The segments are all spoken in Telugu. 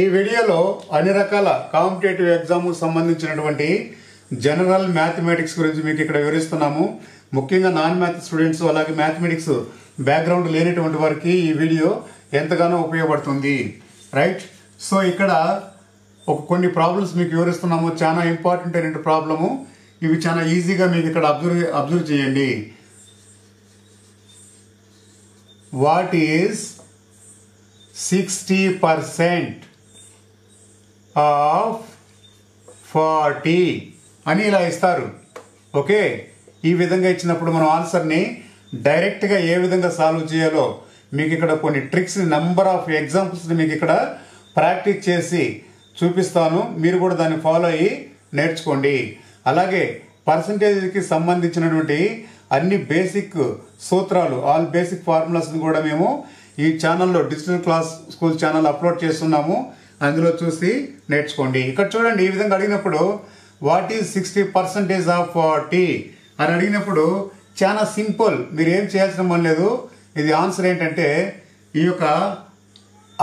ఈ వీడియోలో అన్ని రకాల కాంపిటేటివ్ ఎగ్జామ్ సంబంధించినటువంటి జనరల్ మ్యాథమెటిక్స్ గురించి మీకు ఇక్కడ వివరిస్తున్నాము. ముఖ్యంగా నాన్ మ్యాథ్ స్టూడెంట్స్ అలాగే మ్యాథమెటిక్స్ బ్యాక్గ్రౌండ్ లేనటువంటి వారికి ఈ వీడియో ఎంతగానో ఉపయోగపడుతుంది. రైట్. సో ఇక్కడ కొన్ని ప్రాబ్లమ్స్ మీకు వివరిస్తున్నాము. చాలా ఇంపార్టెంట్ అయిన ప్రాబ్లము. ఇవి చాలా ఈజీగా మీకు ఇక్కడ అబ్జర్వ్ చేయండి. వాట్ ఈజ్ 60% ఆఫ్ 40 అని ఇలా ఇస్తారు. ఓకే, ఈ విధంగా ఇచ్చినప్పుడు మనం ఆన్సర్ని డైరెక్ట్గా ఏ విధంగా సాల్వ్ చేయాలో మీకు ఇక్కడ కొన్ని ట్రిక్స్, నెంబర్ ఆఫ్ ఎగ్జాంపుల్స్ని మీకు ఇక్కడ ప్రాక్టీస్ చేసి చూపిస్తాను. మీరు కూడా దాన్ని ఫాలో అయ్యి నేర్చుకోండి. అలాగే పర్సంటేజ్కి సంబంధించినటువంటి అన్ని బేసిక్ సూత్రాలు, ఆల్ బేసిక్ ఫార్ములాస్ని కూడా మేము ఈ ఛానల్లో digital class school channel upload చేస్తున్నాము. అందులో చూసి నేర్చుకోండి. ఇక్కడ చూడండి, ఈ విధంగా అడిగినప్పుడు వాట్ ఈజ్ 60% ఆఫ్ 40 అని అడిగినప్పుడు చాలా సింపుల్. మీరు ఏం చేయాల్సిన పని లేదు. ఇది ఆన్సర్ ఏంటంటే ఈ యొక్క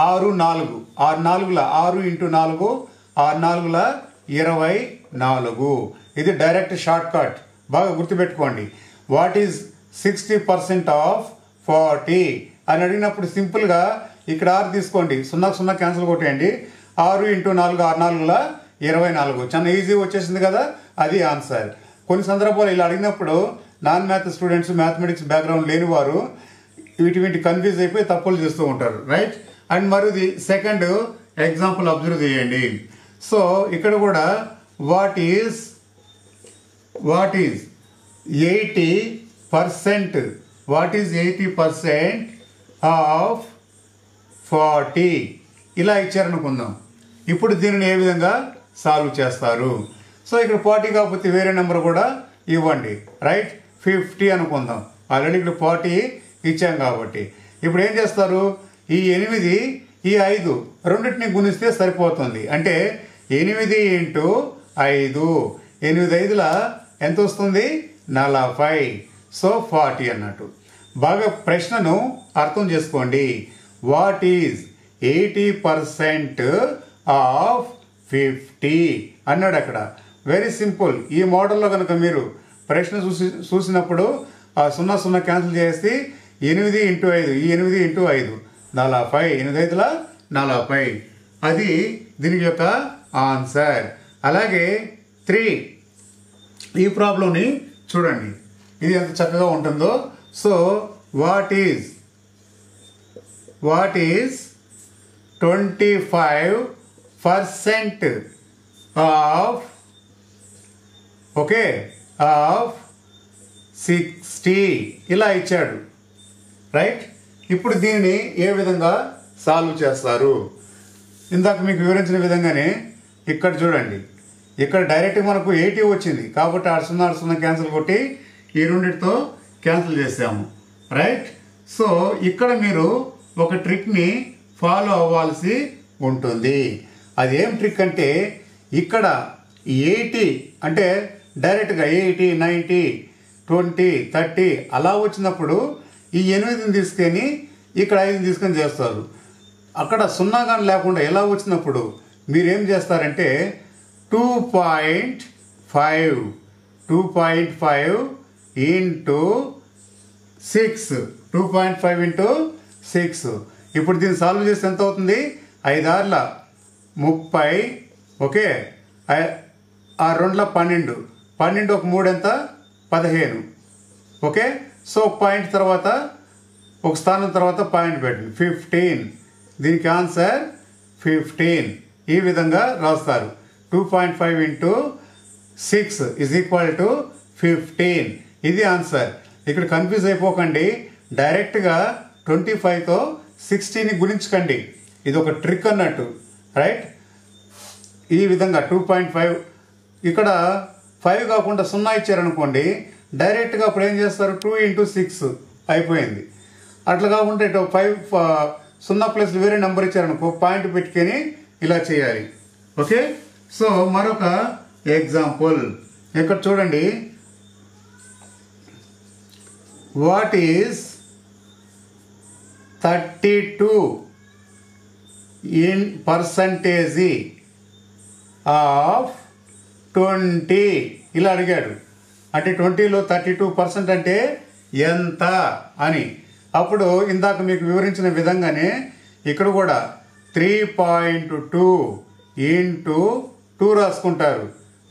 6 4 6 ఇంటూ 4 6 24. ఇది డైరెక్ట్ షార్ట్ కట్. బాగా గుర్తుపెట్టుకోండి. వాట్ ఈజ్ 60% ఆఫ్ 40 అని అడిగినప్పుడు సింపుల్గా ఇక్కడ 6 తీసుకోండి, 0 0 క్యాన్సిల్ కొట్టేయండి. 6 ఇంటూ 4 6 24. చాలా ఈజీ వచ్చేసింది కదా, అది ఆన్సర్. కొన్ని సందర్భాలు ఇలా అడిగినప్పుడు non math students, mathematics background లేని వారు వీటి కన్ఫ్యూజ్ అయిపోయి తప్పులు చేస్తూ ఉంటారు. రైట్. అండ్ మరిది సెకండ్ ఎగ్జాంపుల్ అబ్జర్వ్ చేయండి. సో ఇక్కడ కూడా what is 80%, what is 80% of 40 ఇలా ఇచ్చారనుకుందాం. ఇప్పుడు దీనిని ఏ విధంగా సాల్వ్ చేస్తారు? సో ఇక్కడ 40 కాకపోతే వేరే నెంబర్ కూడా ఇవ్వండి. రైట్. 50 అనుకుందాం. ఆల్రెడీ ఇక్కడ 40 ఇచ్చాం కాబట్టి ఇప్పుడు ఏం చేస్తారు? ఈ 8 ఈ 5 రెండింటిని గుణిస్తే సరిపోతుంది. అంటే 8 ఇంటూ 5 8 5ల ఎంత వస్తుంది? 40. సో 40 అన్నట్టు. బాగా ప్రశ్నను అర్థం చేసుకోండి. వాట్ ఈజ్ 80% ఆఫ్ 50 అన్నాడు అక్కడ. Very simple. ఈ మోడల్లో కనుక మీరు ప్రశ్న చూసినప్పుడు ఆ 0 0 క్యాన్సిల్ చేసి 8 ఇంటూ 5 ఈ 8 ఇంటూ 5 40. 8 5ల 40. అది దీనికి యొక్క ఆన్సర్. అలాగే 3 ఈ ప్రాబ్లంని చూడండి, ఇది ఎంత చక్కగా ఉంటుందో. So what is 25% of of 60 ఇలా ఇచ్చాడు. రైట్. ఇప్పుడు దీనిని ఏ విధంగా సాల్వ్ చేస్తారు? ఇందాక మీకు వివరించిన విధంగానే ఇక్కడ చూడండి, ఇక్కడ డైరెక్ట్గా మనకు 80 వచ్చింది కాబట్టి 0 0 క్యాన్సిల్ కొట్టి ఈ రెండింటితో క్యాన్సిల్ చేసాము. రైట్. సో ఇక్కడ మీరు ఒక ట్రిక్ని ఫాలో అవ్వాల్సి ఉంటుంది. అది ఏం ట్రిక్ అంటే ఇక్కడ 80 అంటే డైరెక్ట్గా 80 90 20 30 అలా వచ్చినప్పుడు ఈ 8ని తీసుకొని ఇక్కడ 5ని తీసుకొని చేస్తారు. అక్కడ 0 కానీ లేకుండా ఎలా వచ్చినప్పుడు మీరేం చేస్తారంటే 2.5 ఇంటూ 6 2.5 ఇంటూ 6. ఇప్పుడు దీన్ని సాల్వ్ చేస్తే ఎంత అవుతుంది? 5 6 30. ఓకే, 2 12 12 ఒక 3 ఎంత? 15. ఓకే. సో ఒక పాయింట్ తర్వాత ఒక స్థానం తర్వాత పాయింట్ పెట్టండి. 15. దీనికి ఆన్సర్ 15. ఈ విధంగా రాస్తారు. 2.5 ఇంటూ 6 ఈజ్ ఈక్వల్ టు 15. ఇది ఆన్సర్. ఇక్కడ కన్ఫ్యూజ్ అయిపోకండి. డైరెక్ట్గా 25తో 60ని గుణించకండి. ఇది ఒక ట్రిక్ అన్నట్టు. రైట్. ఈ విధంగా 2.5 ఇక్కడ 5 కాకుండా 0 ఇచ్చారనుకోండి, డైరెక్ట్గా అప్పుడు ఏం చేస్తారు? 2 ఇంటూ 6 అయిపోయింది. అట్లా కాకుండా ఇటు 5 0 ప్లస్ వేరే నెంబర్ ఇచ్చారనుకో, పాయింట్ పెట్టుకొని ఇలా చేయాలి. ఓకే. సో మరొక ఎగ్జాంపుల్ ఇక్కడ చూడండి. What is 32 in percentage of 20 ఇలా అడిగాడు. అంటే 20లో 32% అంటే ఎంత అని. అప్పుడు ఇందాక మీకు వివరించిన విధంగానే ఇక్కడ కూడా 3.2 ఇంటూ 2 రాసుకుంటారు.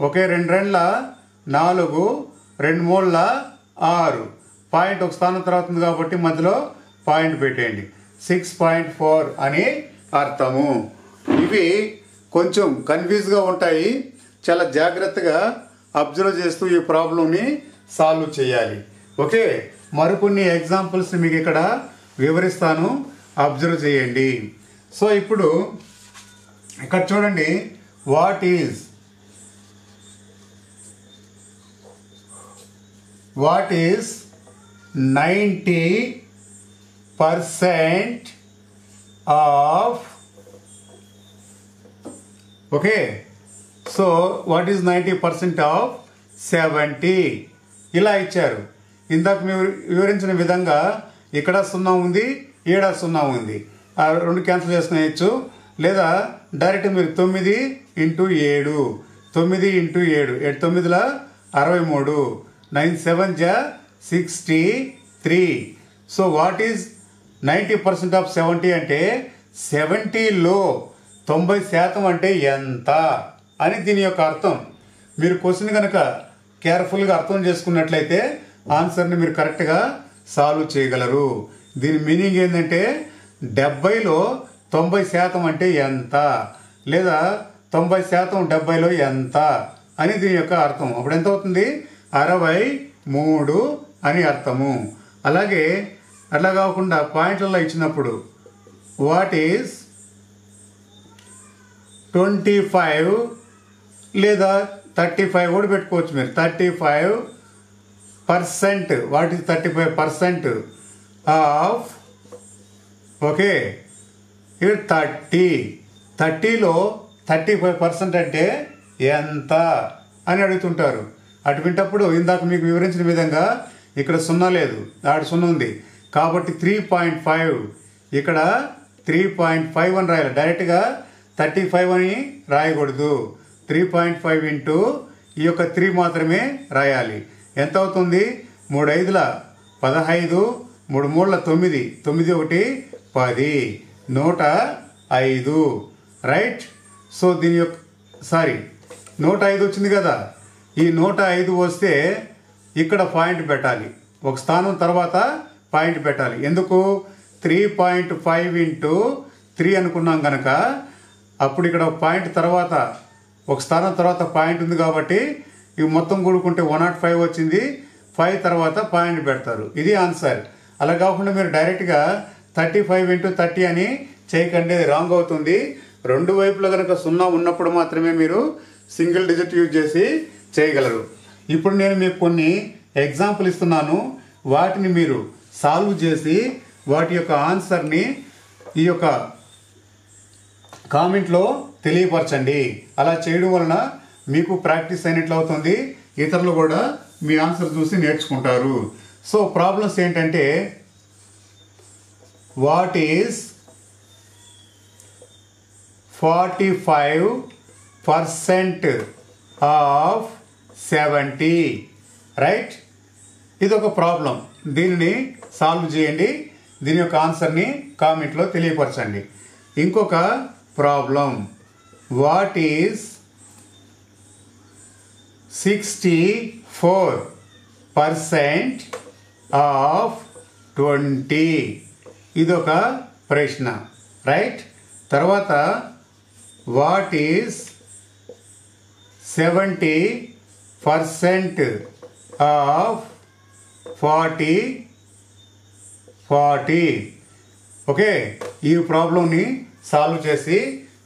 ఒకే 2 రెండ్ల 4, 2 మూడుల 6, పాయింట్ ఒక స్థానం తర్వాత ఉంది కాబట్టి మధ్యలో పాయింట్ పెట్టేయండి. 6.4 అని అర్థము. ఇవి కొంచెం కన్ఫ్యూజ్గా ఉంటాయి. చాలా జాగ్రత్తగా అబ్జర్వ్ చేస్తూ ఈ ప్రాబ్లంని సాల్వ్ చేయాలి. ఓకే, మరికొన్ని ఎగ్జాంపుల్స్ని మీకు ఇక్కడ వివరిస్తాను, అబ్జర్వ్ చేయండి. సో ఇప్పుడు ఇక్కడ చూడండి, what is 90% of, okay, so what is 90% of 70 ఇలా ఇచ్చారు. ఇందాక మీరు వివరించిన విధంగా ఇక్కడ 0 ఉంది, ఈడ 0 ఉంది. ఆ 2 క్యాన్సిల్ చేసుకునేయచ్చు. లేదా డైరెక్ట్ మీరు 9 ఇంటూ 7, 9 ఇంటూ 7, 7 9ల 63, 9 7 జా 63. సో వాట్ ఈజ్ 90% ఆఫ్ 70 అంటే 70లో 90% అంటే ఎంత అని దీని యొక్క అర్థం. మీరు క్వశ్చన్ కనుక కేర్ఫుల్గా అర్థం చేసుకున్నట్లయితే ఆన్సర్ని మీరు కరెక్ట్గా సాల్వ్ చేయగలరు. దీని మీనింగ్ ఏంటంటే 70లో 90% అంటే ఎంత, లేదా 90% 70లో ఎంత అని దీని యొక్క అర్థం. అప్పుడు ఎంత అవుతుంది? 63 అని అర్థము. అలాగే అట్లా కాకుండా పాయింట్లలో ఇచ్చినప్పుడు వాట్ ఈజ్ 25 లేదా 35 కూడా పెట్టుకోవచ్చు మీరు. 35%, వాట్ ఈజ్ 35% ఆఫ్, ఓకే, ఇక్కడ 30లో 35% అంటే ఎంత అని అడుగుతుంటారు. అటువంటప్పుడు ఇందాక మీకు వివరించిన విధంగా ఇక్కడ 0 లేదు, ఆడ 0 ఉంది కాబట్టి 3.5, ఇక్కడ 3.5 అని రాయాలి. డైరెక్ట్గా 35 అని రాయకూడదు. 3.5 ఇంటూ ఈ యొక్క 3 మాత్రమే రాయాలి. ఎంత అవుతుంది? 3 5ల 15, 3 3ల 9, 9 1 10, 105, రైట్. సో దీని యొక్క 105 వచ్చింది కదా. ఈ 105 వస్తే ఇక్కడ పాయింట్ పెట్టాలి, ఒక స్థానం తర్వాత పాయింట్ పెట్టాలి. ఎందుకు? 3.5 ఇంటూ 3 అనుకున్నాం కనుక అప్పుడు ఇక్కడ ఒక పాయింట్ తర్వాత ఒక స్థానం తర్వాత పాయింట్ ఉంది కాబట్టి ఇవి మొత్తం కూడుకుంటే 105 వచ్చింది. 5 తర్వాత పాయింట్ పెడతారు. ఇది ఆన్సర్. అలా కాకుండా మీరు డైరెక్ట్గా 35 ఇంటూ 30 అని చేయకండి, అది రాంగ్ అవుతుంది. రెండు వైపులో కనుక 0 ఉన్నప్పుడు మాత్రమే మీరు సింగిల్ డిజిట్ యూజ్ చేసి చేయగలరు. ఇప్పుడు నేను మీకు కొన్ని ఎగ్జాంపుల్ ఇస్తున్నాను, వాటిని మీరు సాల్వ్ చేసి వాటి యొక్క ఆన్సర్ని ఈ యొక్క కామెంట్లో తెలియపరచండి. అలా చేయడం వలన మీకు ప్రాక్టీస్ అయినట్లు అవుతుంది, ఇతరులు కూడా మీ ఆన్సర్ చూసి నేర్చుకుంటారు. సో ప్రాబ్లమ్స్ ఏంటంటే, వాట్ ఈజ్ 45% ఆఫ్ 70, రైట్. ఇది ఒక ప్రాబ్లం, దీనిని సాల్వ్ చేయండి, దీని యొక్క ఆన్సర్ని కామెంట్లో తెలియపరచండి. ఇంకొక ప్రాబ్లం, వాట్ ఈజ్ 64% ఆఫ్ 20, ఇదొక ప్రశ్న, రైట్. తర్వాత వాట్ ఈజ్ 70% ఆఫ్ 40, ఓకే. ఈ ప్రాబ్లంని సాల్వ్ చేసి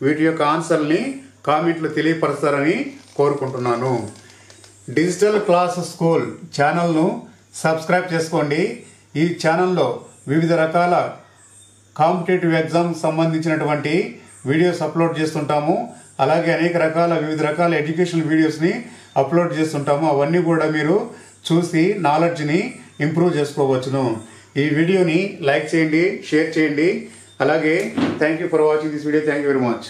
వీటి యొక్క ఆన్సర్ని కామెంట్లు తెలియపరుస్తారని కోరుకుంటున్నాను. డిజిటల్ క్లాస్ స్కూల్ ఛానల్ను సబ్స్క్రైబ్ చేసుకోండి. ఈ ఛానల్లో వివిధ రకాల కాంపిటేటివ్ ఎగ్జామ్ సంబంధించినటువంటి వీడియోస్ అప్లోడ్ చేస్తుంటాము. అలాగే అనేక రకాల వివిధ రకాల ఎడ్యుకేషనల్ వీడియోస్ని అప్లోడ్ చేస్తుంటాము. అవన్నీ కూడా మీరు చూసి నాలెడ్జ్ని ఇంప్రూవ్ చేసుకోవచ్చును. ఈ వీడియోని లైక్ చేయండి, షేర్ చేయండి. అలాగే thank you for watching this video. Thank you very much.